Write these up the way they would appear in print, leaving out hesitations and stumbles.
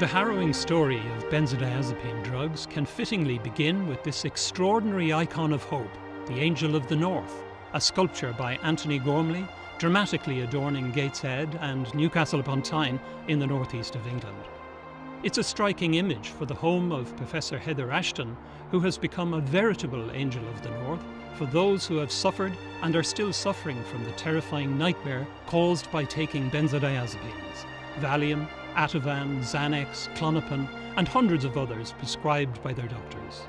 The harrowing story of benzodiazepine drugs can fittingly begin with this extraordinary icon of hope, the Angel of the North, a sculpture by Anthony Gormley, dramatically adorning Gateshead and Newcastle upon Tyne in the northeast of England. It's a striking image for the home of Professor Heather Ashton, who has become a veritable Angel of the North for those who have suffered and are still suffering from the terrifying nightmare caused by taking benzodiazepines, Valium, Ativan, Xanax, Klonopin, and hundreds of others prescribed by their doctors.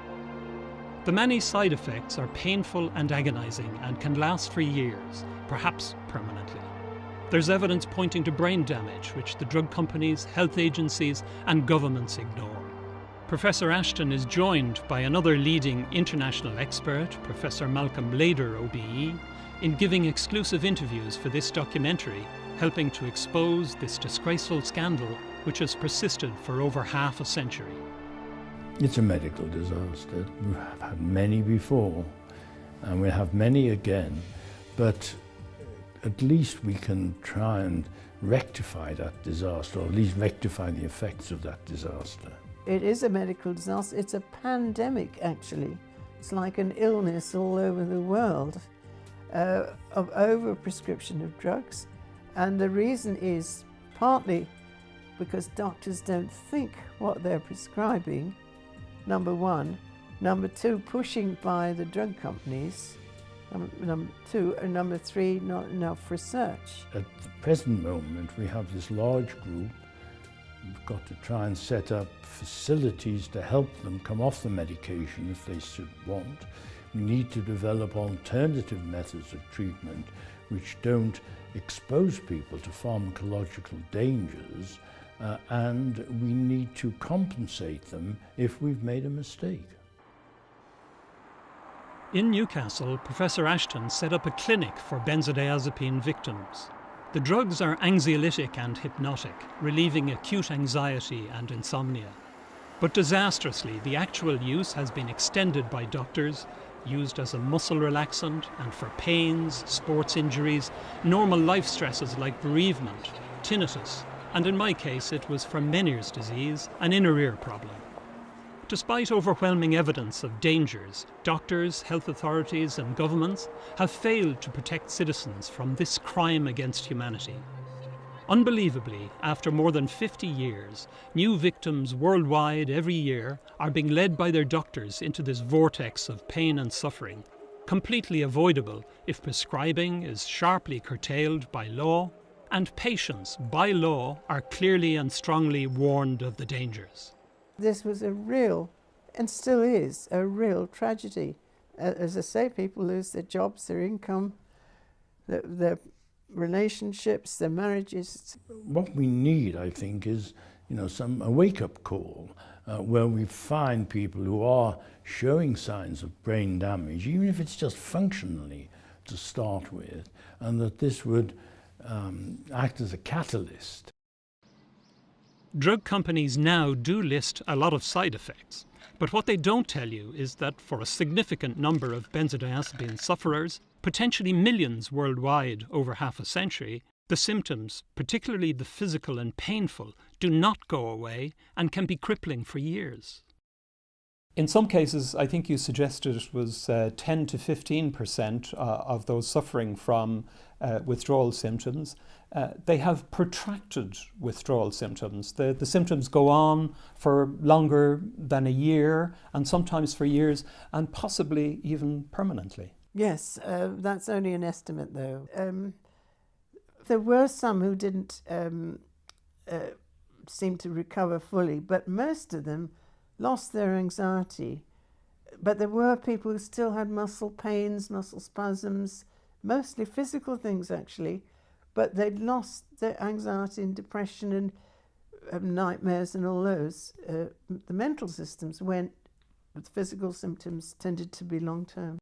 The many side effects are painful and agonizing and can last for years, perhaps permanently. There's evidence pointing to brain damage which the drug companies, health agencies, and governments ignore. Professor Ashton is joined by another leading international expert, Professor Malcolm Blader, OBE, in giving exclusive interviews for this documentary, helping to expose this disgraceful scandal which has persisted for over half a century. It's a medical disaster. We have had many before, and we'll have many again, but at least we can try and rectify that disaster, or at least rectify the effects of that disaster. It is a medical disaster. It's a pandemic, actually. It's like an illness all over the world of overprescription of drugs. And the reason is partly because doctors don't think what they're prescribing, number one. Number two, pushing by the drug companies. Number two, and number three, not enough research. At the present moment, we have this large group. We've got to try and set up facilities to help them come off the medication if they should want. We need to develop alternative methods of treatment which don't expose people to pharmacological dangers, and we need to compensate them if we've made a mistake. In Newcastle, Professor Ashton set up a clinic for benzodiazepine victims. The drugs are anxiolytic and hypnotic, relieving acute anxiety and insomnia. But disastrously, the actual use has been extended by doctors, used as a muscle relaxant and for pains, sports injuries, normal life stresses like bereavement, tinnitus, and in my case it was for Meniere's disease, an inner ear problem. Despite overwhelming evidence of dangers, doctors, health authorities and governments have failed to protect citizens from this crime against humanity. Unbelievably, after more than 50 years, new victims worldwide every year are being led by their doctors into this vortex of pain and suffering, completely avoidable if prescribing is sharply curtailed by law, and patients, by law, are clearly and strongly warned of the dangers. This was a real, and still is, a real tragedy. As I say, people lose their jobs, their income, their relationships, their marriages. What we need, I think, is a wake-up call where we find people who are showing signs of brain damage, even if it's just functionally to start with, and that this would act as a catalyst. Drug companies now do list a lot of side effects, but what they don't tell you is that for a significant number of benzodiazepine sufferers, potentially millions worldwide over half a century, the symptoms, particularly the physical and painful, do not go away and can be crippling for years. In some cases, I think you suggested it was 10 to 15% of those suffering from withdrawal symptoms. They have protracted withdrawal symptoms. The symptoms go on for longer than a year, and sometimes for years, and possibly even permanently. Yes, that's only an estimate though. There were some who didn't seem to recover fully, but most of them lost their anxiety. But there were people who still had muscle pains, muscle spasms, mostly physical things actually, but they'd lost their anxiety and depression and nightmares and all those. The mental systems went, but the physical symptoms tended to be long-term.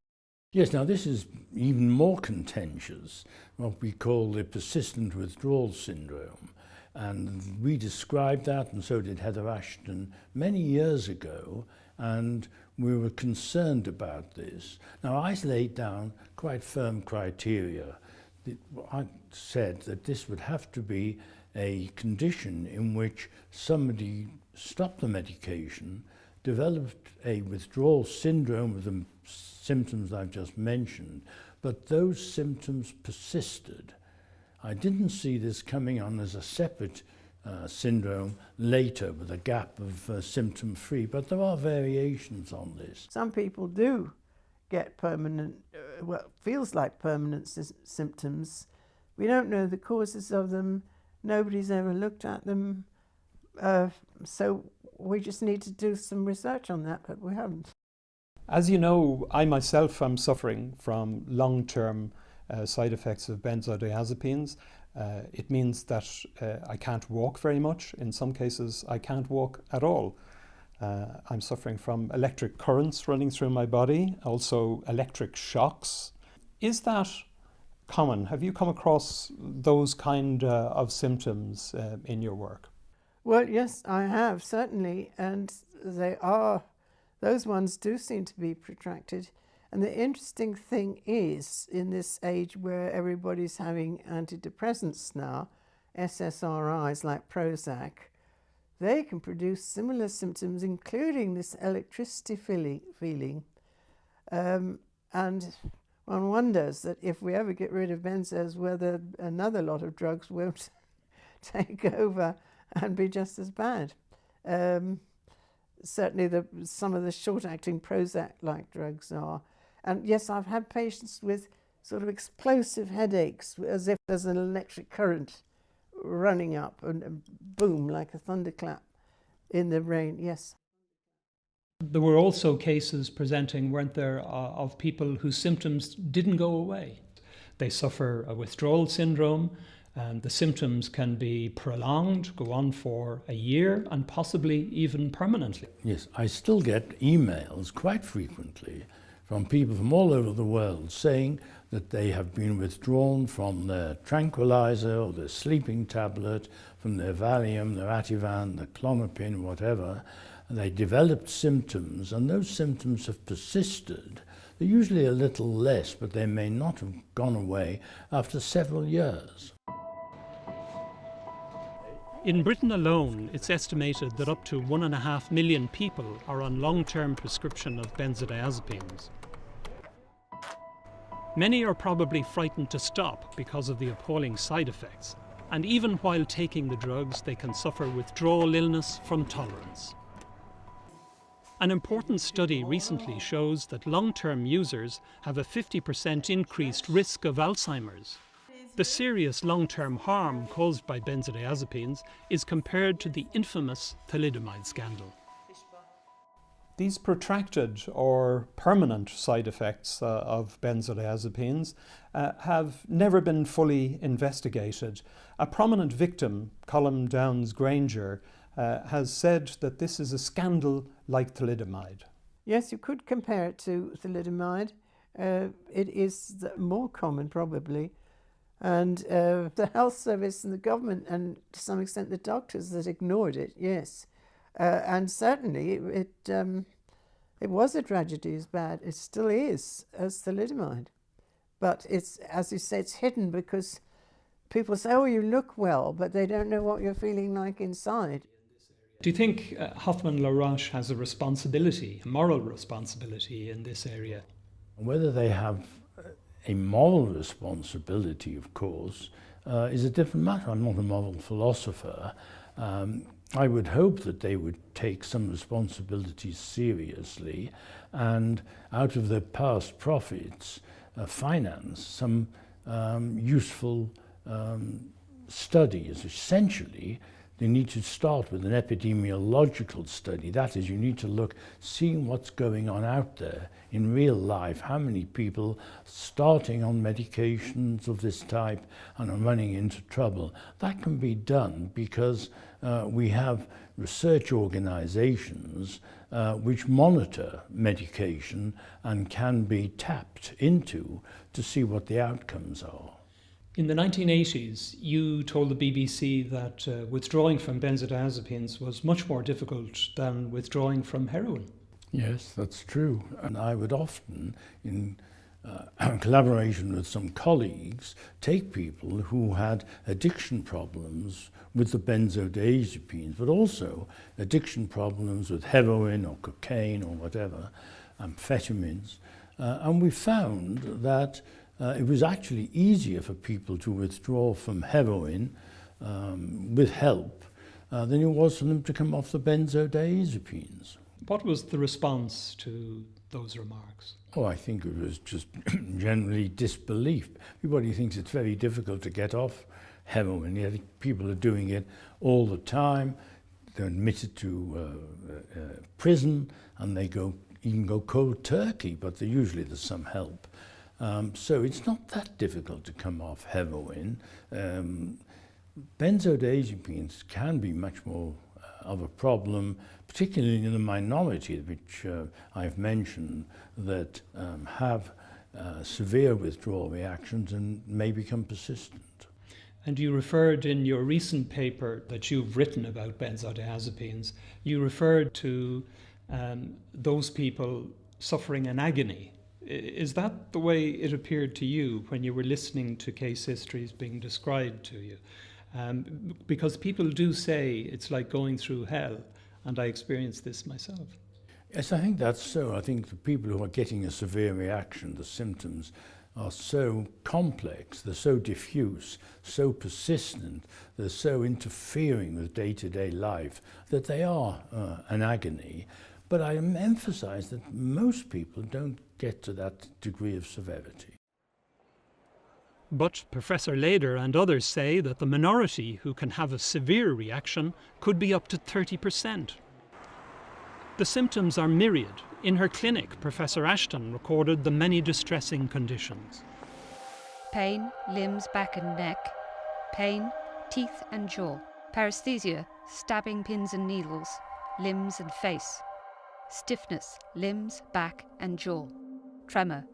Yes, now this is even more contentious, what we call the persistent withdrawal syndrome. And we described that, and so did Heather Ashton, many years ago, and we were concerned about this. Now, I laid down quite firm criteria. I said that this would have to be a condition in which somebody stopped the medication, developed a withdrawal syndrome of the symptoms I've just mentioned, but those symptoms persisted. I didn't see this coming on as a separate syndrome later with a gap of symptom-free, but there are variations on this. Some people do get permanent, what feels like permanent symptoms. We don't know the causes of them. Nobody's ever looked at them. So we just need to do some research on that, but we haven't. As you know, I myself am suffering from long-term side effects of benzodiazepines. It means that I can't walk very much. In some cases, I can't walk at all. I'm suffering from electric currents running through my body, also electric shocks. Is that common? Have you come across those kind of symptoms in your work? Well, yes, I have, certainly, and those ones do seem to be protracted. And the interesting thing is, in this age where everybody's having antidepressants now, SSRIs like Prozac, they can produce similar symptoms, including this electricity feeling. And one wonders that if we ever get rid of benzos, whether another lot of drugs won't take over and be just as bad. Certainly some of the short-acting Prozac-like drugs are. And yes, I've had patients with sort of explosive headaches, as if there's an electric current running up and boom, like a thunderclap in the brain, yes. There were also cases presenting, weren't there, of people whose symptoms didn't go away. They suffer a withdrawal syndrome, and the symptoms can be prolonged, go on for a year, and possibly even permanently. Yes, I still get emails quite frequently from people from all over the world saying that they have been withdrawn from their tranquilizer or their sleeping tablet, from their Valium, their Ativan, their Clomipene, whatever, and they developed symptoms, and those symptoms have persisted. They're usually a little less, but they may not have gone away after several years. In Britain alone, it's estimated that up to 1.5 million people are on long-term prescription of benzodiazepines. Many are probably frightened to stop because of the appalling side effects, and even while taking the drugs, they can suffer withdrawal illness from tolerance. An important study recently shows that long-term users have a 50% increased risk of Alzheimer's. The serious long-term harm caused by benzodiazepines is compared to the infamous thalidomide scandal. These protracted or permanent side effects of benzodiazepines have never been fully investigated. A prominent victim, Colm Downes-Granger, has said that this is a scandal like thalidomide. Yes, you could compare it to thalidomide. It is more common, probably. And the health service and the government, and to some extent the doctors that ignored it, yes. And certainly it was a tragedy as bad. It still is, as thalidomide. But it's, as you say, it's hidden because people say, oh, you look well, but they don't know what you're feeling like inside. Do you think Hoffmann-La Roche has a responsibility, a moral responsibility in this area? Whether they have a moral responsibility, of course, is a different matter. I'm not a moral philosopher. I would hope that they would take some responsibilities seriously and out of their past profits finance some useful studies. Essentially, they need to start with an epidemiological study. That is, you need to look, seeing what's going on out there in real life, how many people starting on medications of this type and are running into trouble. That can be done because we have research organizations which monitor medication and can be tapped into to see what the outcomes are. In the 1980s, you told the BBC that withdrawing from benzodiazepines was much more difficult than withdrawing from heroin. Yes, that's true. And I would often, in collaboration with some colleagues, take people who had addiction problems with the benzodiazepines, but also addiction problems with heroin or cocaine or whatever, amphetamines, and we found that it was actually easier for people to withdraw from heroin with help than it was for them to come off the benzodiazepines. What was the response to those remarks? Oh, I think it was just generally disbelief. Everybody thinks it's very difficult to get off heroin. Yet people are doing it all the time. They're admitted to prison, and they even go cold turkey, but usually there's some help. So it's not that difficult to come off heroin. Benzodiazepines can be much more of a problem, particularly in the minority, which I've mentioned, that have severe withdrawal reactions and may become persistent. And you referred in your recent paper that you've written about benzodiazepines, you referred to those people suffering an agony. Is that the way it appeared to you when you were listening to case histories being described to you? Because people do say it's like going through hell, and I experienced this myself. Yes, I think that's so. I think the people who are getting a severe reaction, the symptoms are so complex, they're so diffuse, so persistent, they're so interfering with day-to-day life that they are an agony. But I emphasize that most people don't get to that degree of severity. But Professor Leder and others say that the minority who can have a severe reaction could be up to 30%. The symptoms are myriad. In her clinic, Professor Ashton recorded the many distressing conditions. Pain, limbs, back and neck. Pain, teeth and jaw. Paresthesia, stabbing pins and needles. Limbs and face. Stiffness, limbs, back and jaw. Tremor,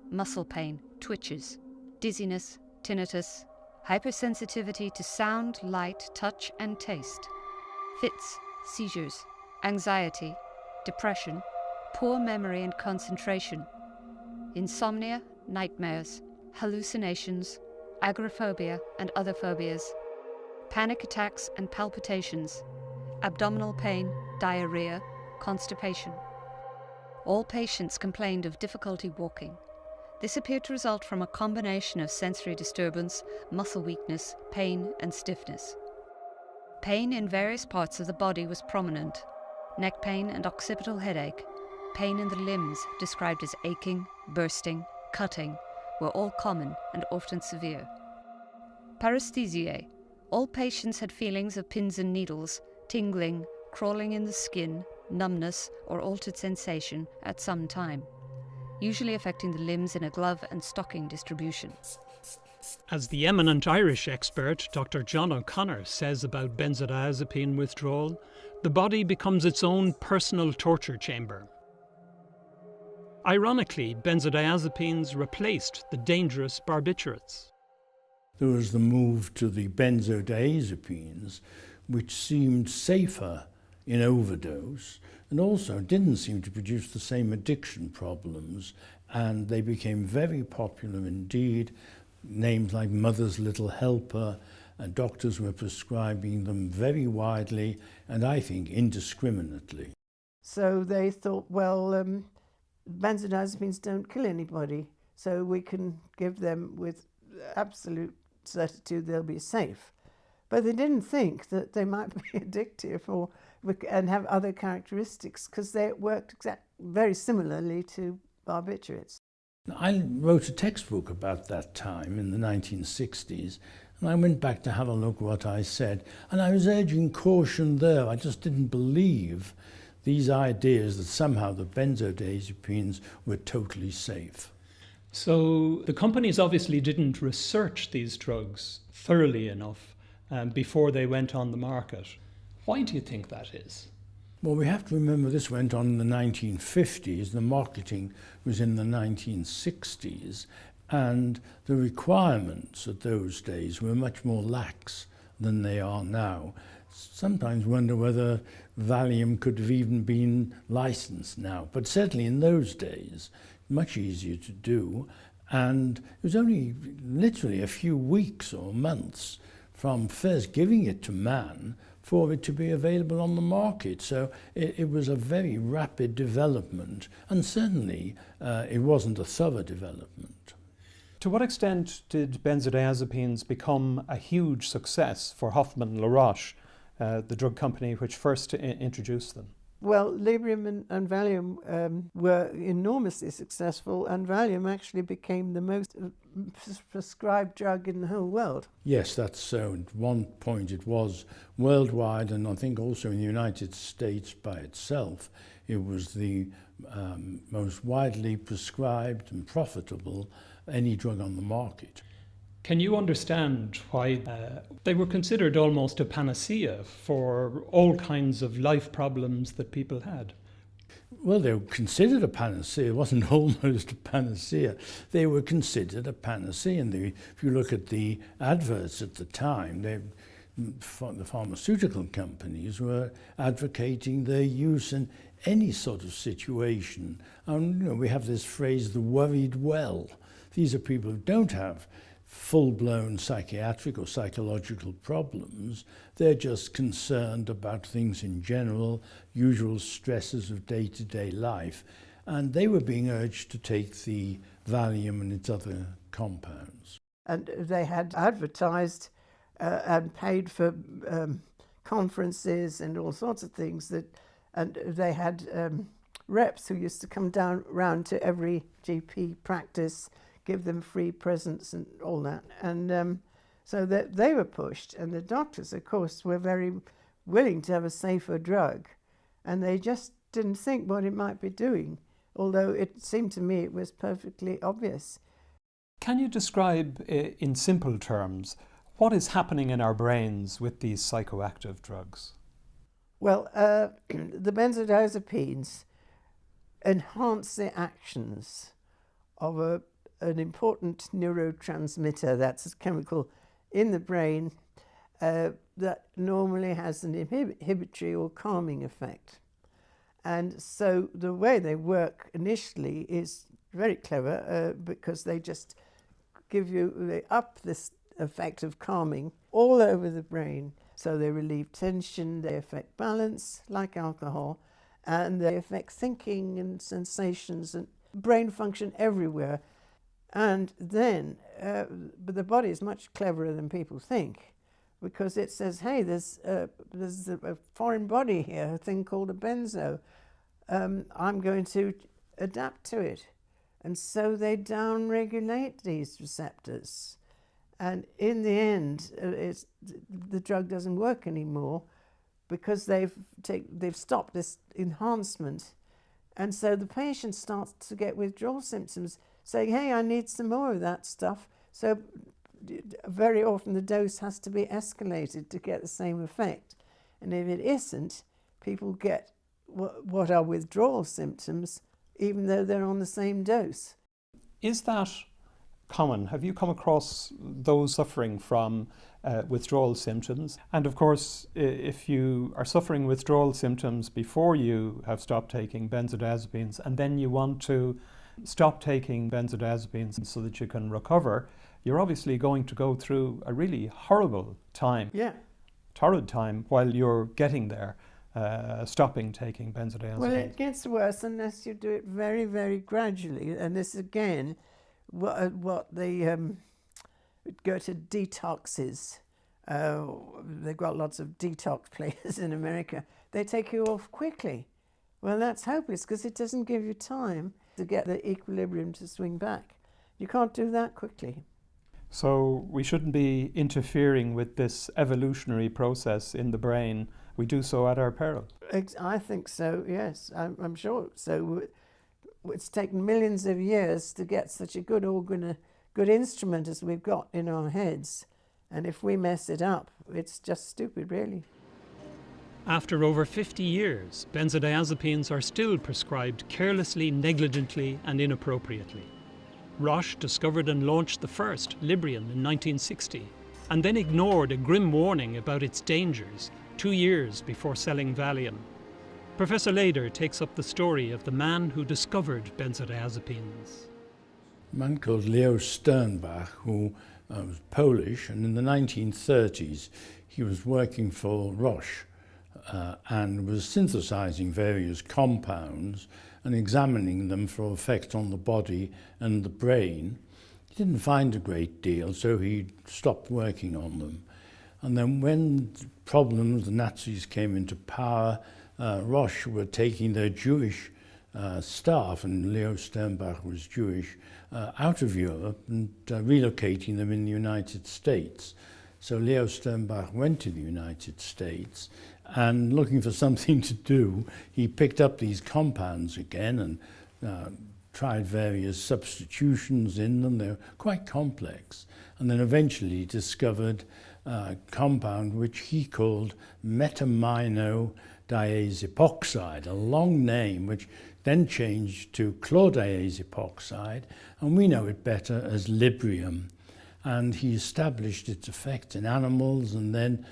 muscle pain, twitches. Dizziness, tinnitus. Hypersensitivity to sound, light, touch and taste. Fits, seizures. Anxiety, depression, poor memory and concentration, insomnia, nightmares, hallucinations, agoraphobia and other phobias, panic attacks and palpitations, abdominal pain, diarrhea, constipation. All patients complained of difficulty walking. This appeared to result from a combination of sensory disturbance, muscle weakness, pain and stiffness. Pain in various parts of the body was prominent. Neck pain and occipital headache, pain in the limbs described as aching, bursting, cutting, were all common and often severe. Paresthesiae. All patients had feelings of pins and needles, tingling, crawling in the skin, numbness or altered sensation at some time, usually affecting the limbs in a glove and stocking distribution. As the eminent Irish expert Dr. John O'Connor says about benzodiazepine withdrawal, the body becomes its own personal torture chamber. Ironically, benzodiazepines replaced the dangerous barbiturates. There was the move to the benzodiazepines, which seemed safer in overdose and also didn't seem to produce the same addiction problems, and they became very popular indeed. Names like Mother's Little Helper, doctors were prescribing them very widely and I think indiscriminately. So they thought, well, benzodiazepines don't kill anybody, so we can give them with absolute certitude they'll be safe. But they didn't think that they might be addictive and have other characteristics, because they worked very similarly to barbiturates. I wrote a textbook about that time in the 1960s, and I went back to have a look what I said, and I was urging caution there. I just didn't believe these ideas that somehow the benzodiazepines were totally safe. So the companies obviously didn't research these drugs thoroughly enough before they went on the market. Why do you think that is? Well, we have to remember this went on in the 1950s, the marketing was in the 1960s, and the requirements at those days were much more lax than they are now. Sometimes wonder whether Valium could have even been licensed now, but certainly in those days, much easier to do, and it was only literally a few weeks or months from first giving it to man for it to be available on the market. So it was a very rapid development, and certainly it wasn't a thorough development. To what extent did benzodiazepines become a huge success for Hoffmann La Roche, the drug company which first introduced them? Well, Librium and Valium were enormously successful, and Valium actually became the most prescribed drug in the whole world. Yes, that's so. At one point it was worldwide, and I think also in the United States by itself, it was the most widely prescribed and profitable any drug on the market. Can you understand why they were considered almost a panacea for all kinds of life problems that people had? Well, they were considered a panacea. It wasn't almost a panacea. They were considered a panacea. And if you look at the adverts at the time, the pharmaceutical companies were advocating their use in any sort of situation. And we have this phrase, the worried well. These are people who don't have full-blown psychiatric or psychological problems. They're just concerned about things in general, usual stresses of day-to-day life, and they were being urged to take the Valium and its other compounds. And they had advertised and paid for conferences and all sorts of things, and they had reps who used to come down round to every GP practice, give them free presents and all that. And so that they were pushed. And the doctors, of course, were very willing to have a safer drug. And they just didn't think what it might be doing, although it seemed to me it was perfectly obvious. Can you describe in simple terms what is happening in our brains with these psychoactive drugs? Well, the benzodiazepines enhance the actions of an important neurotransmitter, that's a chemical in the brain that normally has an inhibitory or calming effect. And so the way they work initially is very clever because they just they up this effect of calming all over the brain. So they relieve tension, they affect balance like alcohol, and they affect thinking and sensations and brain function everywhere. And then, but the body is much cleverer than people think, because it says, hey, there's a foreign body here, a thing called a benzo. I'm going to adapt to it. And so they downregulate these receptors. And in the end, the drug doesn't work anymore because they've stopped this enhancement. And so the patient starts to get withdrawal symptoms, saying, hey, I need some more of that stuff. So very often the dose has to be escalated to get the same effect. And if it isn't, people get what are withdrawal symptoms, even though they're on the same dose. Is that common? Have you come across those suffering from withdrawal symptoms? And of course, if you are suffering withdrawal symptoms before you have stopped taking benzodiazepines, and then you want to stop taking benzodiazepines so that you can recover, you're obviously going to go through a really horrible time. Yeah. Torrid time while you're getting there, stopping taking benzodiazepines. Well, it gets worse unless you do it very, very gradually. And this again, what they go to detoxes. They've got lots of detox places in America. They take you off quickly. Well, that's hopeless because it doesn't give you time to get the equilibrium to swing back. You can't do that quickly. So we shouldn't be interfering with this evolutionary process in the brain. We do so at our peril. I think so, yes, I'm sure. So it's taken millions of years to get such a good organ, a good instrument as we've got in our heads. And if we mess it up, it's just stupid, really. After over 50 years, benzodiazepines are still prescribed carelessly, negligently, and inappropriately. Roche discovered and launched the first, Librium, in 1960, and then ignored a grim warning about its dangers 2 years before selling Valium. Professor Leder takes up the story of the man who discovered benzodiazepines. A man called Leo Sternbach, who was Polish, and in the 1930s he was working for Roche and was synthesizing various compounds and examining them for effect on the body and the brain. He didn't find a great deal, so he stopped working on them. And then when the Nazis came into power, Roche were taking their Jewish staff, and Leo Sternbach was Jewish, out of Europe and relocating them in the United States. So Leo Sternbach went to the United States, and looking for something to do, he picked up these compounds again and tried various substitutions in them. They're quite complex. And then eventually discovered a compound which he called metamino-diazepoxide, a long name which then changed to chlordiazepoxide, and we know it better as Librium. And he established its effect in animals and then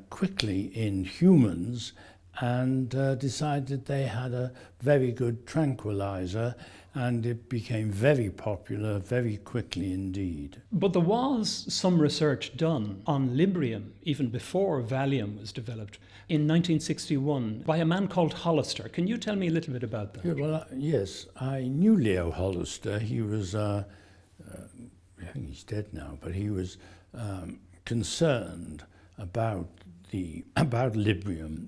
quickly in humans, and decided they had a very good tranquilizer, and it became very popular very quickly indeed. But there was some research done on Librium even before Valium was developed in 1961 by a man called Hollister. Can you tell me a little bit about that? Yeah, well, yes, I knew Leo Hollister. He was, I think he's dead now, but he was concerned about Librium.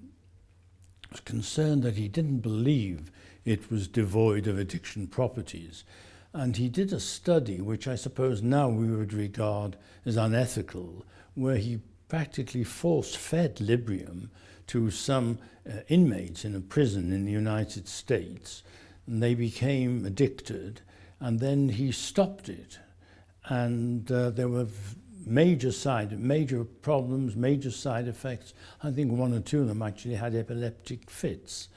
He was concerned that he didn't believe it was devoid of addiction properties. And he did a study, which I suppose now we would regard as unethical, where he practically force-fed Librium to some inmates in a prison in the United States, and they became addicted, and then he stopped it. And there were major problems, major side effects. I think one or two of them actually had epileptic fits.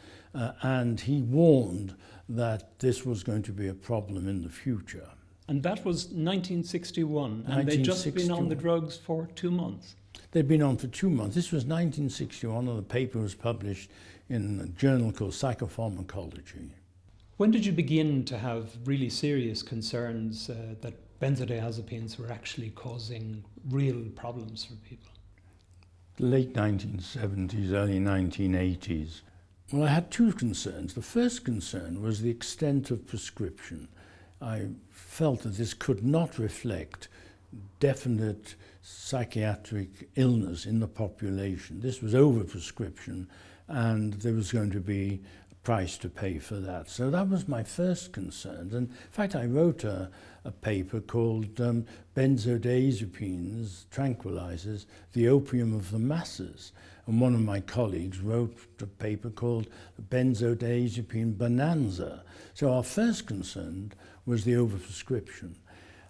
And he warned that this was going to be a problem in the future. And that was 1961, and they'd just been on the drugs for 2 months. They'd been on for 2 months. This was 1961, and the paper was published in a journal called Psychopharmacology. When did you begin to have really serious concerns that benzodiazepines were actually causing real problems for people? The late 1970s, early 1980s. Well, I had two concerns. The first concern was the extent of prescription. I felt that this could not reflect definite psychiatric illness in the population. This was overprescription, and there was going to be a price to pay for that. So that was my first concern. And in fact, I wrote a paper called Benzodiazepines, Tranquilizers, the Opium of the Masses. And one of my colleagues wrote a paper called Benzodiazepine Bonanza. So our first concern was the overprescription.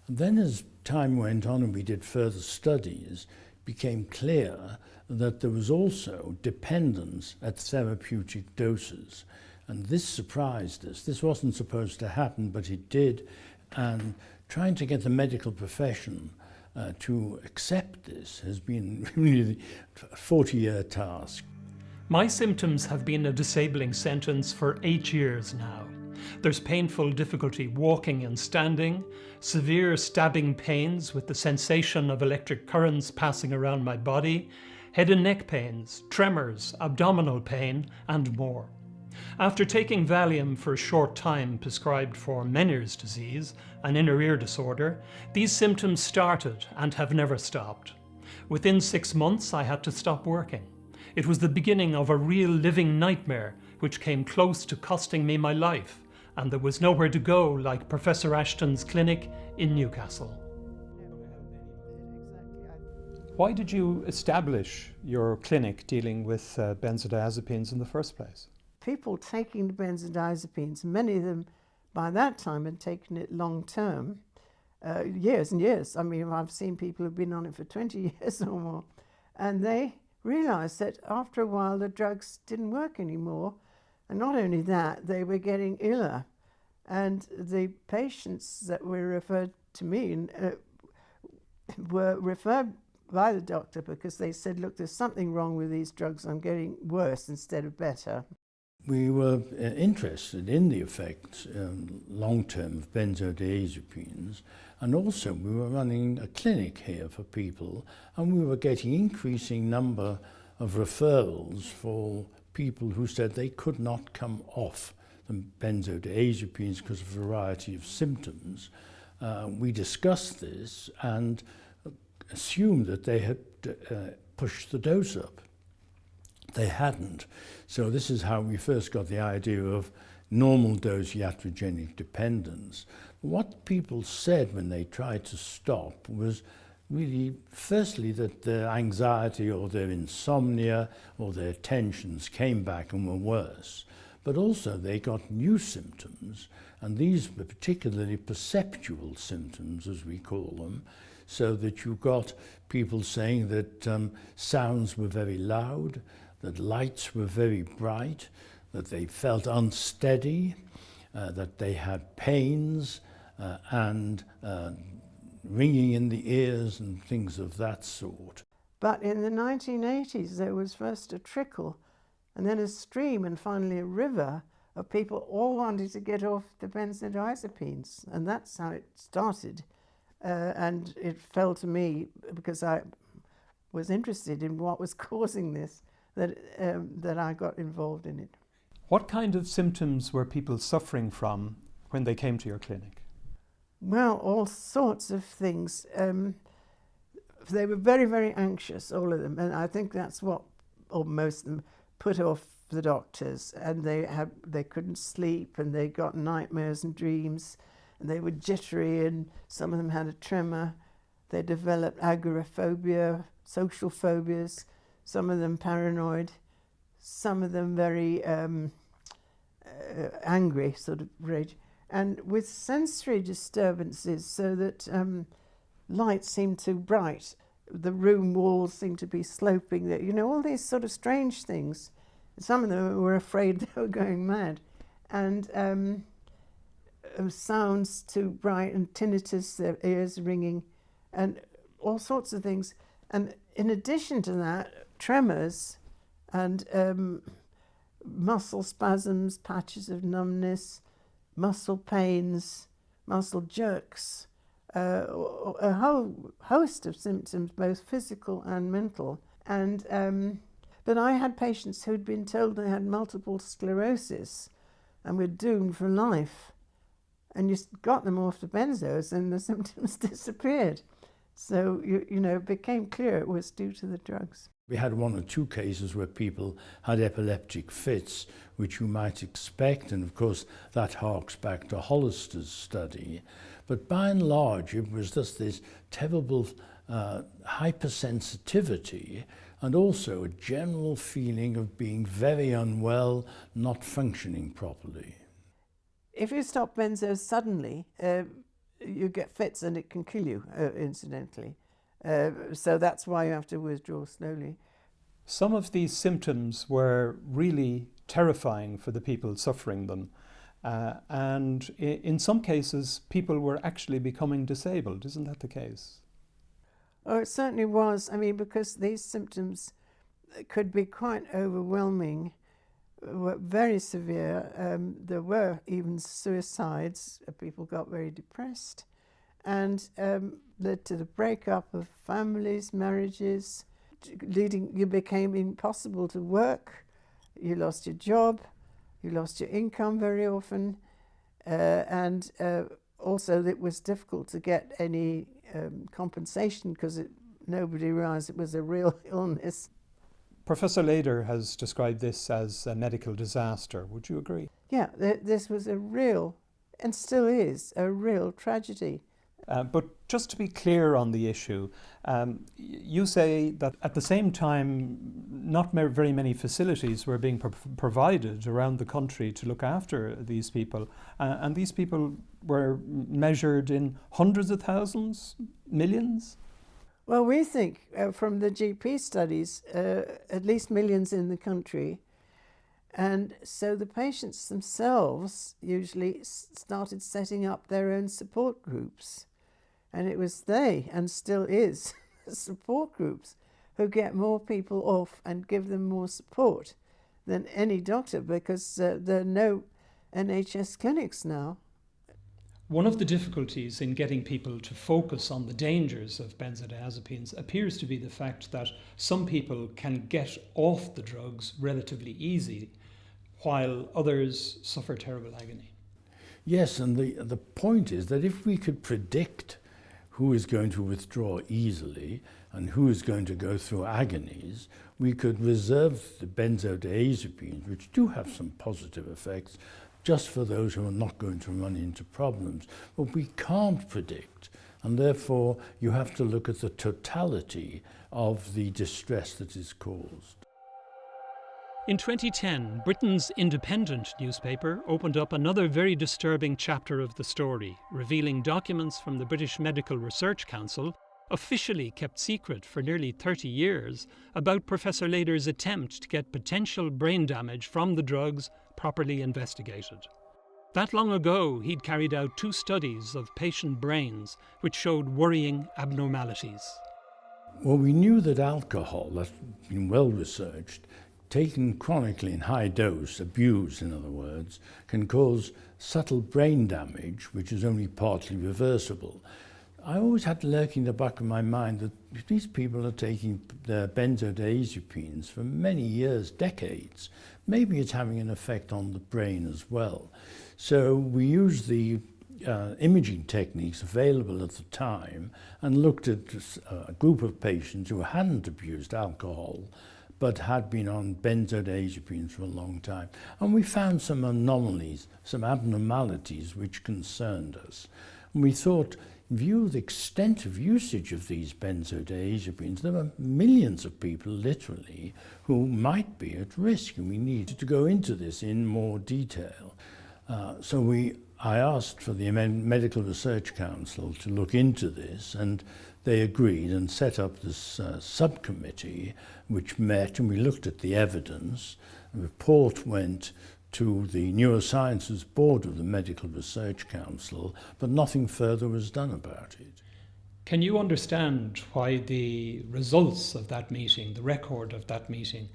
And then as time went on and we did further studies, it became clear that there was also dependence at therapeutic doses. And this surprised us. This wasn't supposed to happen, but it did. And trying to get the medical profession to accept this has been really a 40-year task. My symptoms have been a disabling sentence for 8 years now. There's painful difficulty walking and standing, severe stabbing pains with the sensation of electric currents passing around my body, head and neck pains, tremors, abdominal pain, and more. After taking Valium for a short time prescribed for Meniere's disease, an inner ear disorder, these symptoms started and have never stopped. Within 6 months, I had to stop working. It was the beginning of a real living nightmare, which came close to costing me my life, and there was nowhere to go like Professor Ashton's clinic in Newcastle. Why did you establish your clinic dealing with benzodiazepines in the first place? People taking the benzodiazepines, many of them by that time had taken it long term, years and years. I mean, I've seen people who've been on it for 20 years or more, and they realized that after a while the drugs didn't work anymore. And not only that, they were getting iller. And the patients that were referred to me were referred by the doctor because they said, look, there's something wrong with these drugs. I'm getting worse instead of better. We were interested in the effects long-term of benzodiazepines, and also we were running a clinic here for people, and we were getting increasing number of referrals for people who said they could not come off the benzodiazepines because of a variety of symptoms. We discussed this and assumed that they had pushed the dose up. They hadn't. So this is how we first got the idea of normal dose iatrogenic dependence. What people said when they tried to stop was really, firstly, that their anxiety or their insomnia or their tensions came back and were worse. But also they got new symptoms, and these were particularly perceptual symptoms, as we call them, so that you got people saying that sounds were very loud, that lights were very bright, that they felt unsteady, that they had pains and ringing in the ears and things of that sort. But in the 1980s, there was first a trickle and then a stream and finally a river of people all wanting to get off the benzodiazepines. And that's how it started. And it fell to me, because I was interested in what was causing this, that I got involved in it. What kind of symptoms were people suffering from when they came to your clinic? Well, all sorts of things. They were very, very anxious, all of them, and I think that's what, or most of them, put off the doctors. And they couldn't sleep, and they got nightmares and dreams, and they were jittery, and some of them had a tremor. They developed agoraphobia, social phobias, some of them paranoid, some of them very angry, sort of rage. And with sensory disturbances, so that light seemed too bright, the room walls seemed to be sloping, you know, all these sort of strange things. Some of them were afraid they were going mad. And sounds too bright, and tinnitus, their ears ringing, and all sorts of things. And in addition to that, tremors and muscle spasms, patches of numbness, muscle pains, muscle jerks, a whole host of symptoms, both physical and mental. And but I had patients who'd been told they had multiple sclerosis and were doomed for life. And you got them off the benzos and the symptoms disappeared. So, you know, it became clear it was due to the drugs. We had one or two cases where people had epileptic fits, which you might expect, and of course that harks back to Hollister's study. But by and large, it was just this terrible hypersensitivity, and also a general feeling of being very unwell, not functioning properly. If you stop benzos suddenly, you get fits and it can kill you, incidentally. So that's why you have to withdraw slowly. Some of these symptoms were really terrifying for the people suffering them. And in some cases, people were actually becoming disabled. Isn't that the case? Oh, it certainly was. I mean, because these symptoms could be quite overwhelming, were very severe. There were even suicides. People got very depressed, and led to the breakup of families, marriages, you became impossible to work. You lost your job, you lost your income very often, and also it was difficult to get any compensation because nobody realized it was a real illness. Professor Lader has described this as a medical disaster. Would you agree? Yeah, this was a real, and still is, a real tragedy. But just to be clear on the issue, you say that at the same time, not very many facilities were being provided around the country to look after these people. And these people were measured in hundreds of thousands, millions? Well, we think from the GP studies, at least millions in the country. And so the patients themselves usually started setting up their own support groups. And it was they, and still is, support groups who get more people off and give them more support. than any doctor, because there are no NHS clinics now. One of the difficulties in getting people to focus on the dangers of benzodiazepines appears to be the fact that some people can get off the drugs relatively easy, while others suffer terrible agony. Yes, and the point is that if we could predict who is going to withdraw easily and who is going to go through agonies, we could reserve the benzodiazepines, which do have some positive effects, just for those who are not going to run into problems. But we can't predict, and therefore you have to look at the totality of the distress that is caused. In 2010, Britain's Independent newspaper opened up another very disturbing chapter of the story, revealing documents from the British Medical Research Council, officially kept secret for nearly 30 years, about Professor Leder's attempt to get potential brain damage from the drugs properly investigated. That long ago, he'd carried out 2 studies of patient brains which showed worrying abnormalities. Well, we knew that alcohol, that's been well researched, taken chronically in high dose, abused in other words, can cause subtle brain damage, which is only partly reversible. I always had lurking in the back of my mind that if these people are taking their benzodiazepines for many years, decades, maybe it's having an effect on the brain as well. So we used the imaging techniques available at the time and looked at a group of patients who hadn't abused alcohol but had been on benzodiazepines for a long time. And we found some anomalies, some abnormalities which concerned us. And we thought, in view of the extent of usage of these benzodiazepines, there were millions of people, literally, who might be at risk, and we needed to go into this in more detail. I asked for the Medical Research Council to look into this, and they agreed and set up this subcommittee which met, and we looked at the evidence. A report went to the Neurosciences Board of the Medical Research Council, but nothing further was done about it. Can you understand why the results of that meeting, the record of that meeting,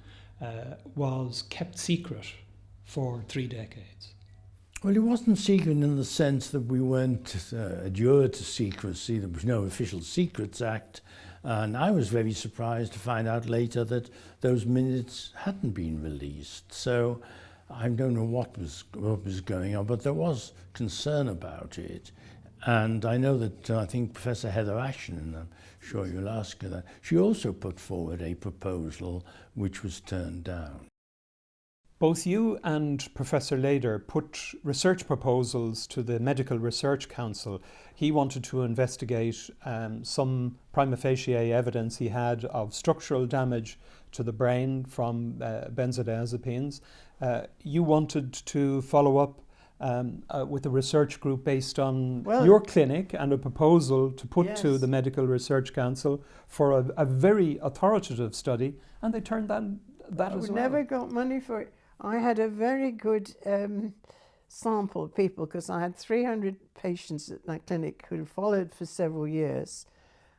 was kept secret for 3 decades? Well, it wasn't secret in the sense that we weren't adjured to secrecy. There was no Official Secrets Act. And I was very surprised to find out later that those minutes hadn't been released. So I don't know what was going on, but there was concern about it. And I know that I think Professor Heather Ashton, and I'm sure you'll ask her that, she also put forward a proposal which was turned down. Both you and Professor Leder put research proposals to the Medical Research Council. He wanted to investigate some prima facie evidence he had of structural damage to the brain from benzodiazepines. You wanted to follow up with a research group based on your clinic and a proposal to put to the Medical Research Council for a very authoritative study, and they turned that as well. We never got money for it. I had a very good sample of people, because I had 300 patients at my clinic who followed for several years.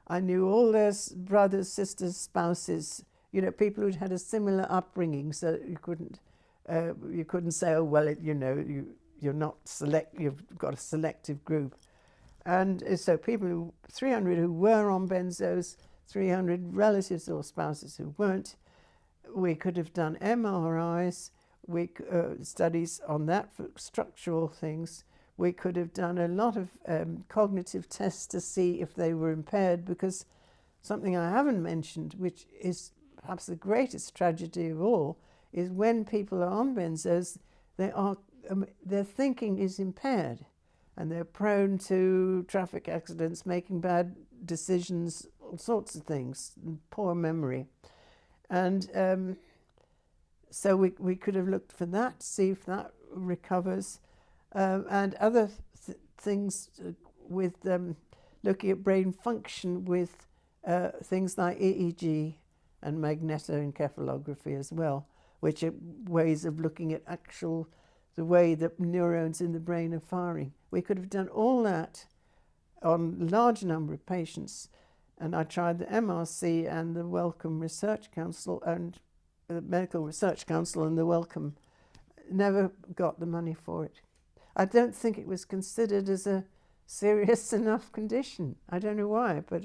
I knew all their brothers, sisters, spouses, people who'd had a similar upbringing, so you couldn't say, oh, well, you're not you've got a selective group. And so 300 who were on benzos, 300 relatives or spouses who weren't. We could have done MRIs, studies on that for structural things. We could have done a lot of cognitive tests to see if they were impaired, because something I haven't mentioned, which is perhaps the greatest tragedy of all, is when people are on benzos, their thinking is impaired and they're prone to traffic accidents, making bad decisions, all sorts of things, and poor memory. And so we could have looked for that, to see if that recovers, and other things with looking at brain function with things like EEG and magnetoencephalography as well, which are ways of looking at the way that neurons in the brain are firing. We could have done all that on a large number of patients, and I tried the MRC and the Wellcome Research Council, and the Medical Research Council and the Wellcome never got the money for it. I don't think it was considered as a serious enough condition. I don't know why, but...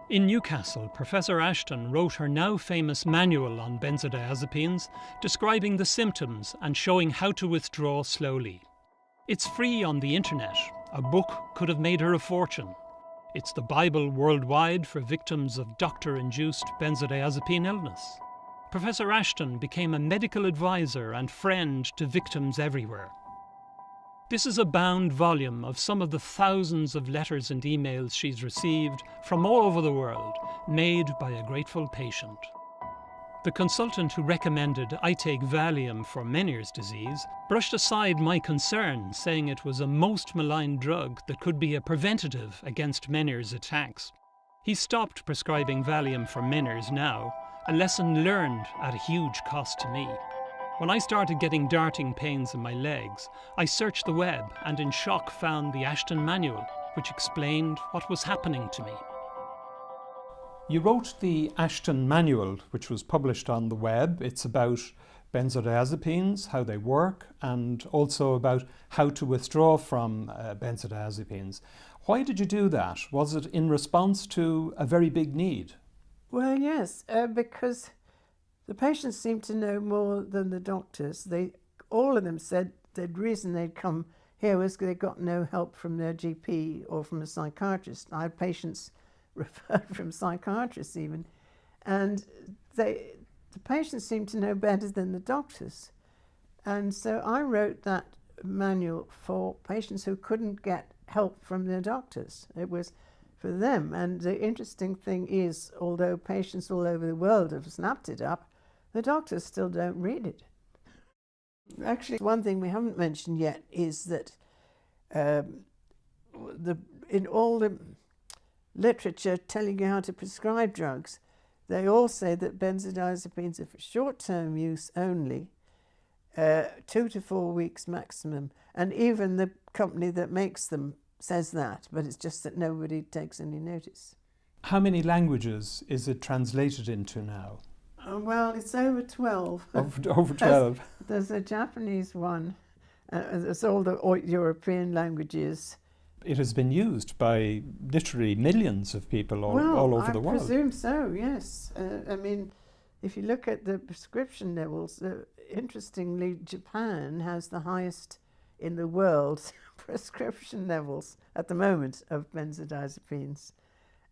In Newcastle, Professor Ashton wrote her now famous manual on benzodiazepines, describing the symptoms and showing how to withdraw slowly. It's free on the internet. A book could have made her a fortune. It's the Bible worldwide for victims of doctor-induced benzodiazepine illness. Professor Ashton became a medical advisor and friend to victims everywhere. This is a bound volume of some of the thousands of letters and emails she's received from all over the world, made by a grateful patient. The consultant who recommended I take Valium for Meniere's disease brushed aside my concern, saying it was a most maligned drug that could be a preventative against Meniere's attacks. He stopped prescribing Valium for Meniere's now, a lesson learned at a huge cost to me. When I started getting darting pains in my legs, I searched the web and in shock found the Ashton Manual, which explained what was happening to me. You wrote the Ashton Manual, which was published on the web. It's about benzodiazepines, how they work, and also about how to withdraw from benzodiazepines. Why did you do that? Was it in response to a very big need? Well, yes, because the patients seemed to know more than the doctors. All of them said the reason they'd come here was because they got no help from their GP or from a psychiatrist. I had patients referred from psychiatrists even. And the patients seemed to know better than the doctors. And so I wrote that manual for patients who couldn't get help from their doctors. It was for them. And the interesting thing is, although patients all over the world have snapped it up, the doctors still don't read it. Actually, one thing we haven't mentioned yet is that in all the literature telling you how to prescribe drugs, they all say that benzodiazepines are for short-term use only, 2 to 4 weeks maximum. And even the company that makes them says that, but it's just that nobody takes any notice. How many languages is it translated into now? Well, it's over 12. Over 12. There's a Japanese one. There's all the European languages. It has been used by literally millions of people all over the world. I presume so, yes. I mean, if you look at the prescription levels, interestingly, Japan has the highest in the world prescription levels at the moment of benzodiazepines.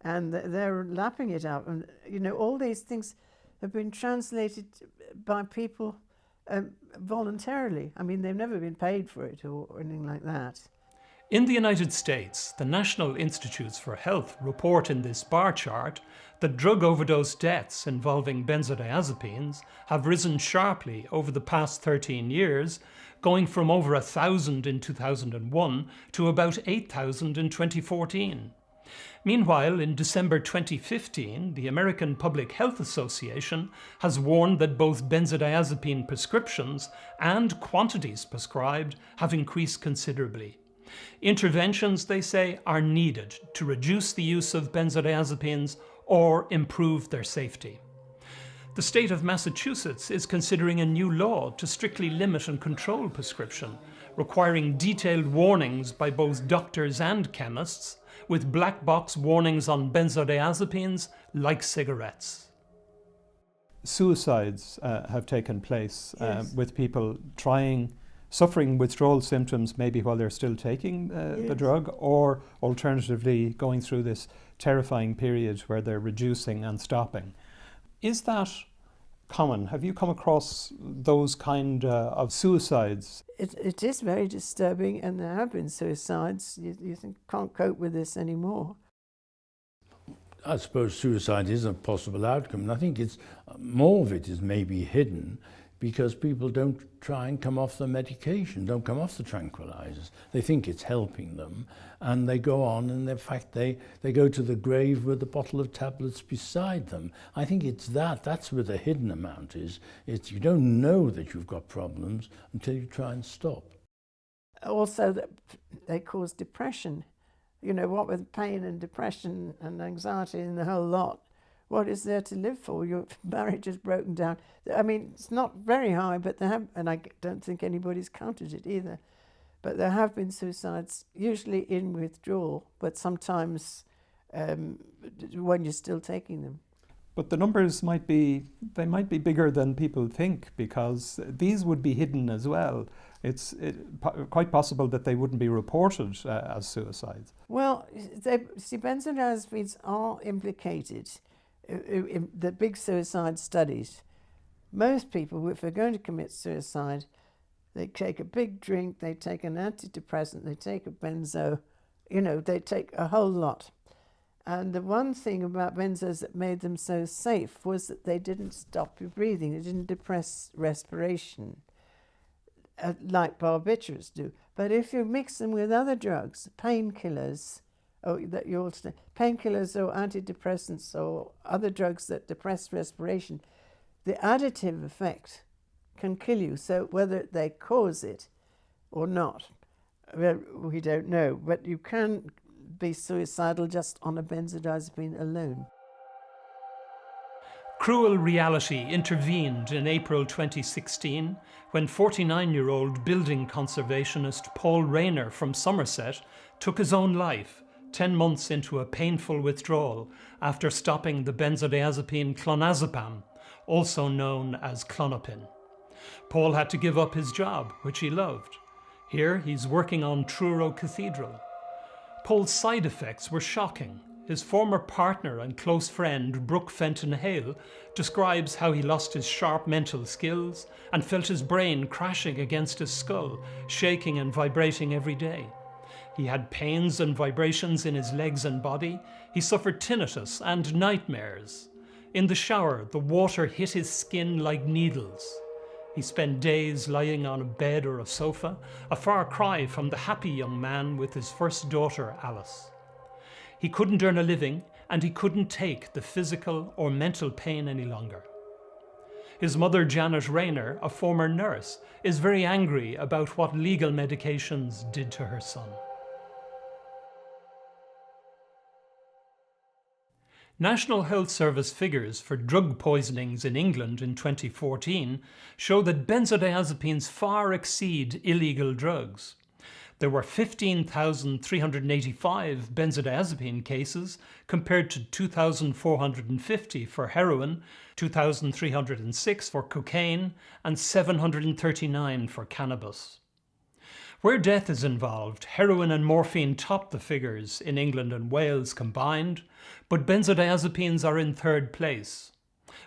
And they're lapping it up. And, you know, all these things have been translated by people voluntarily. I mean, they've never been paid for it or anything like that. In the United States, the National Institutes for Health report in this bar chart that drug overdose deaths involving benzodiazepines have risen sharply over the past 13 years, going from over 1,000 in 2001 to about 8,000 in 2014. Meanwhile, in December 2015, the American Public Health Association has warned that both benzodiazepine prescriptions and quantities prescribed have increased considerably. Interventions, they say, are needed to reduce the use of benzodiazepines or improve their safety. The state of Massachusetts is considering a new law to strictly limit and control prescription, requiring detailed warnings by both doctors and chemists, with black box warnings on benzodiazepines like cigarettes. Suicides have taken place Yes. with people suffering withdrawal symptoms maybe while they're still taking the Yes. drug, or alternatively going through this terrifying period where they're reducing and stopping. Is that common? Have you come across those kind of suicides? It is very disturbing, and there have been suicides. You think, can't cope with this anymore. I suppose suicide is a possible outcome, and I think it's more of it is maybe hidden because people don't try and come off the medication, don't come off the tranquilizers. They think it's helping them, and they go on, and in fact they go to the grave with a bottle of tablets beside them. I think it's that's where the hidden amount is. It's you don't know that you've got problems until you try and stop. Also, that they cause depression. You know, what with pain and depression and anxiety and the whole lot, what is there to live for? Your marriage is broken down. I mean, it's not very high, but there have, and I don't think anybody's counted it either, but there have been suicides, usually in withdrawal, but sometimes when you're still taking them. But the numbers might be bigger than people think, because these would be hidden as well. It's quite possible that they wouldn't be reported as suicides. Well, benzodiazepines are implicated in the big suicide studies. Most people, if they're going to commit suicide, they take a big drink, they take an antidepressant, they take a benzo, they take a whole lot. And the one thing about benzos that made them so safe was that they didn't stop your breathing, they didn't depress respiration, like barbiturates do. But if you mix them with other drugs, painkillers, painkillers or antidepressants or other drugs that depress respiration, the additive effect can kill you. So whether they cause it or not, we don't know. But you can be suicidal just on a benzodiazepine alone. Cruel reality intervened in April 2016 when 49-year-old building conservationist Paul Rayner from Somerset took his own life 10 months into a painful withdrawal after stopping the benzodiazepine clonazepam, also known as Klonopin. Paul had to give up his job, which he loved. Here he's working on Truro Cathedral. Paul's side effects were shocking. His former partner and close friend, Brooke Fenton Hale, describes how he lost his sharp mental skills and felt his brain crashing against his skull, shaking and vibrating every day. He had pains and vibrations in his legs and body. He suffered tinnitus and nightmares. In the shower, the water hit his skin like needles. He spent days lying on a bed or a sofa, a far cry from the happy young man with his first daughter, Alice. He couldn't earn a living, and he couldn't take the physical or mental pain any longer. His mother, Janet Rayner, a former nurse, is very angry about what legal medications did to her son. National Health Service figures for drug poisonings in England in 2014 show that benzodiazepines far exceed illegal drugs. There were 15,385 benzodiazepine cases compared to 2,450 for heroin, 2,306 for cocaine, and 739 for cannabis. Where death is involved, heroin and morphine top the figures in England and Wales combined, but benzodiazepines are in third place.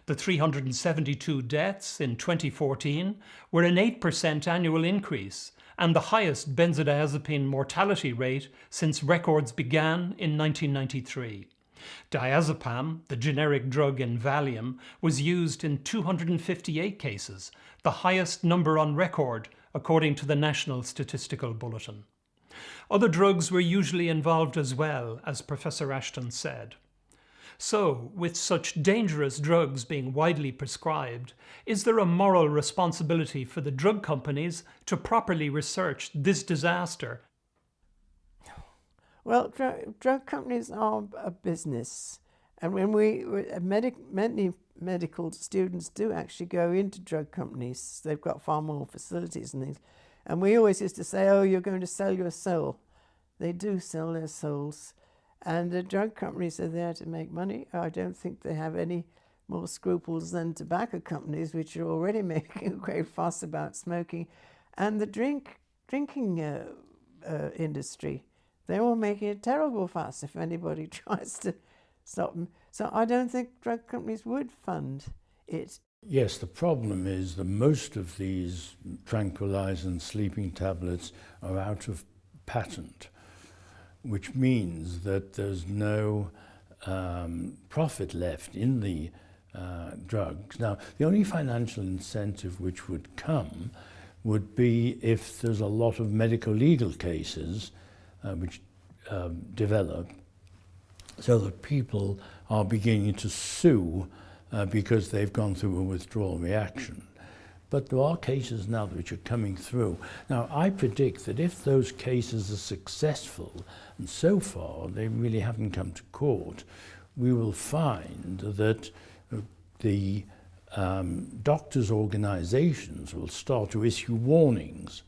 The 372 deaths in 2014 were an 8% annual increase and the highest benzodiazepine mortality rate since records began in 1993. Diazepam, the generic drug in Valium, was used in 258 cases, the highest number on record according to the National Statistical Bulletin. Other drugs were usually involved as well, as Professor Ashton said. So, with such dangerous drugs being widely prescribed, is there a moral responsibility for the drug companies to properly research this disaster? Well, drug companies are a business, and when many medical students do actually go into drug companies, they've got far more facilities and things, and we always used to say, oh, you're going to sell your soul. They do sell their souls, and the drug companies are there to make money. I don't think they have any more scruples than tobacco companies, which are already making a great fuss about smoking, and the drinking industry. They're all making a terrible fuss if anybody tries to stop them. So I don't think drug companies would fund it. Yes, the problem is that most of these tranquilizers and sleeping tablets are out of patent, which means that there's no profit left in the drugs. Now, the only financial incentive which would come would be if there's a lot of medical legal cases which develop, so that people are beginning to sue because they've gone through a withdrawal reaction. But there are cases now which are coming through. Now, I predict that if those cases are successful, and so far they really haven't come to court, we will find that the doctors' organizations will start to issue warnings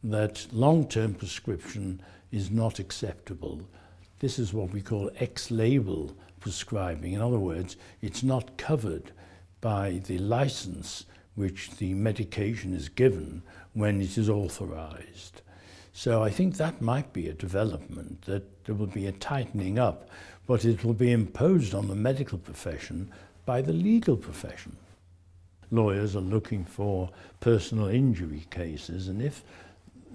that long-term prescription is not acceptable. This is what we call ex-label prescribing. In other words, it's not covered by the license which the medication is given when it is authorized. So I think that might be a development, that there will be a tightening up, but it will be imposed on the medical profession by the legal profession. Lawyers are looking for personal injury cases, and if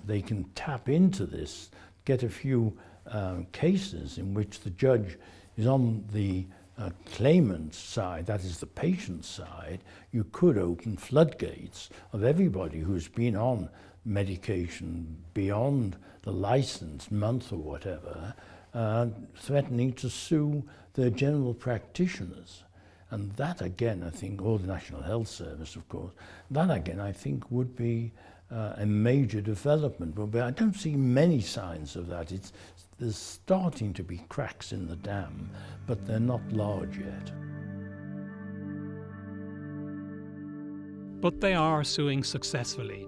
they can tap into this, get a few cases in which the judge is on the claimant's side, that is the patient's side, you could open floodgates of everybody who's been on medication beyond the licensed month or whatever, threatening to sue their general practitioners. And that again, I think, or the National Health Service, of course, that again, I think would be a major development. But I don't see many signs of that. There's starting to be cracks in the dam, but they're not large yet. But they are suing successfully.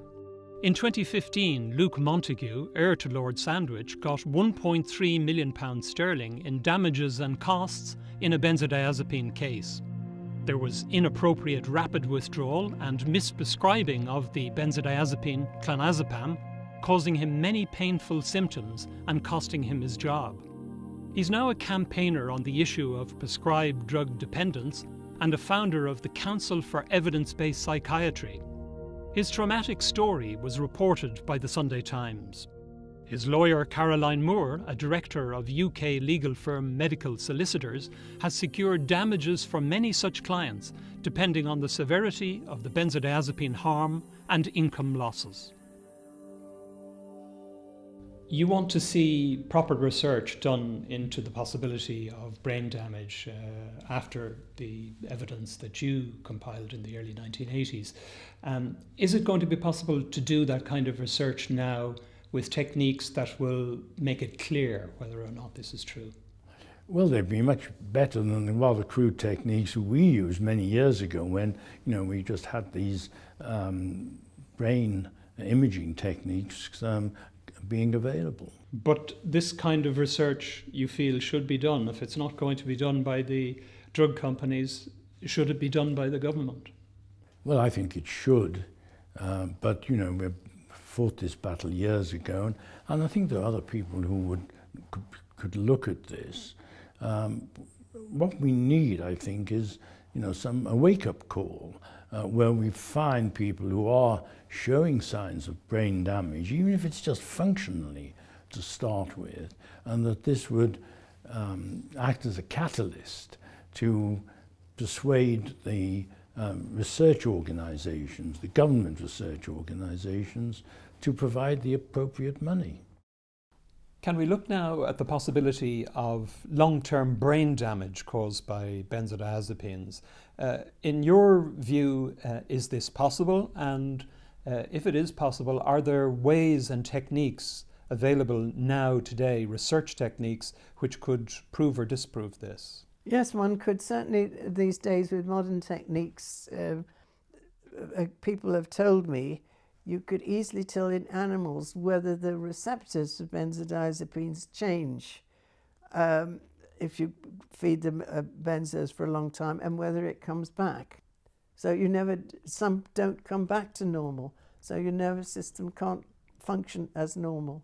In 2015, Luke Montague, heir to Lord Sandwich, got £1.3 million sterling in damages and costs in a benzodiazepine case. There was inappropriate rapid withdrawal and misprescribing of the benzodiazepine clonazepam, causing him many painful symptoms and costing him his job. He's now a campaigner on the issue of prescribed drug dependence and a founder of the Council for Evidence-Based Psychiatry. His traumatic story was reported by the Sunday Times. His lawyer, Caroline Moore, a director of UK legal firm Medical Solicitors, has secured damages for many such clients, depending on the severity of the benzodiazepine harm and income losses. You want to see proper research done into the possibility of brain damage after the evidence that you compiled in the early 1980s. Is it going to be possible to do that kind of research now with techniques that will make it clear whether or not this is true? Well, they'd be much better than the rather crude techniques we used many years ago when, we just had these brain imaging techniques being available. But this kind of research, you feel, should be done. If it's not going to be done by the drug companies, should it be done by the government? Well, I think it should, but we fought this battle years ago, and I think there are other people who could look at this. What we need, I think, is a wake-up call where we find people who are showing signs of brain damage, even if it's just functionally to start with, and that this would act as a catalyst to persuade the research organizations, the government research organizations, to provide the appropriate money. Can we look now at the possibility of long-term brain damage caused by benzodiazepines? In your view, is this possible? And if it is possible, are there ways and techniques available now today, research techniques, which could prove or disprove this? Yes, one could certainly these days with modern techniques. People have told me you could easily tell in animals whether the receptors of benzodiazepines change if you feed them benzos for a long time, and whether it comes back. So some don't come back to normal, so your nervous system can't function as normal.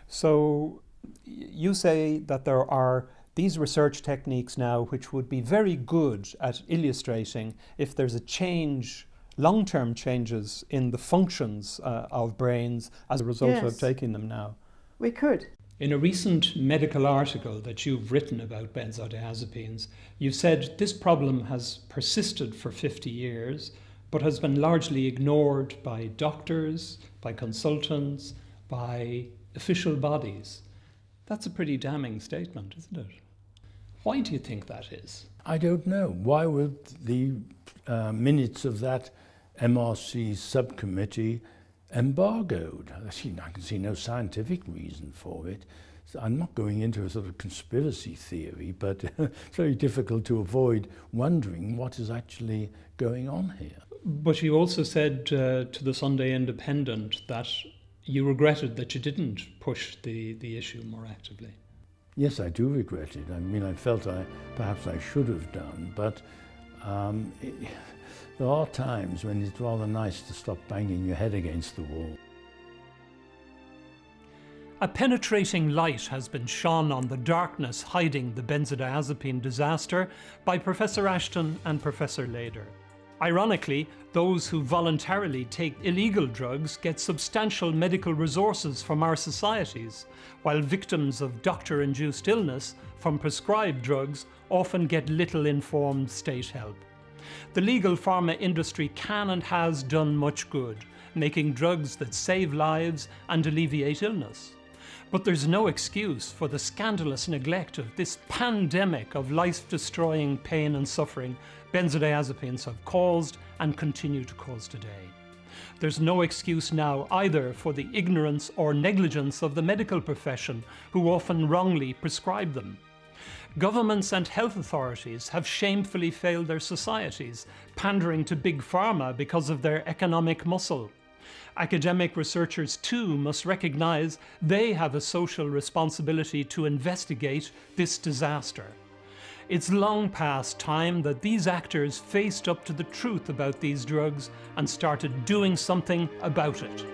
So you say that there are these research techniques now which would be very good at illustrating if there's a change, long-term changes in the functions of brains as a result of taking them now. We could. In a recent medical article that you've written about benzodiazepines, you've said this problem has persisted for 50 years, but has been largely ignored by doctors, by consultants, by official bodies. That's a pretty damning statement, isn't it? Why do you think that is? I don't know. Why would the minutes of that MRC subcommittee embargoed. I can see no scientific reason for it. So I'm not going into a sort of conspiracy theory, but it's very difficult to avoid wondering what is actually going on here. But you also said to the Sunday Independent that you regretted that you didn't push the issue more actively. Yes, I do regret it. I mean, I felt perhaps I should have done, but there are times when it's rather nice to stop banging your head against the wall. A penetrating light has been shone on the darkness hiding the benzodiazepine disaster by Professor Ashton and Professor Leder. Ironically, those who voluntarily take illegal drugs get substantial medical resources from our societies, while victims of doctor-induced illness from prescribed drugs often get little informed state help. The legal pharma industry can and has done much good, making drugs that save lives and alleviate illness. But there's no excuse for the scandalous neglect of this pandemic of life-destroying pain and suffering benzodiazepines have caused and continue to cause today. There's no excuse now either for the ignorance or negligence of the medical profession, who often wrongly prescribe them. Governments and health authorities have shamefully failed their societies, pandering to big pharma because of their economic muscle. Academic researchers too must recognise they have a social responsibility to investigate this disaster. It's long past time that these actors faced up to the truth about these drugs and started doing something about it.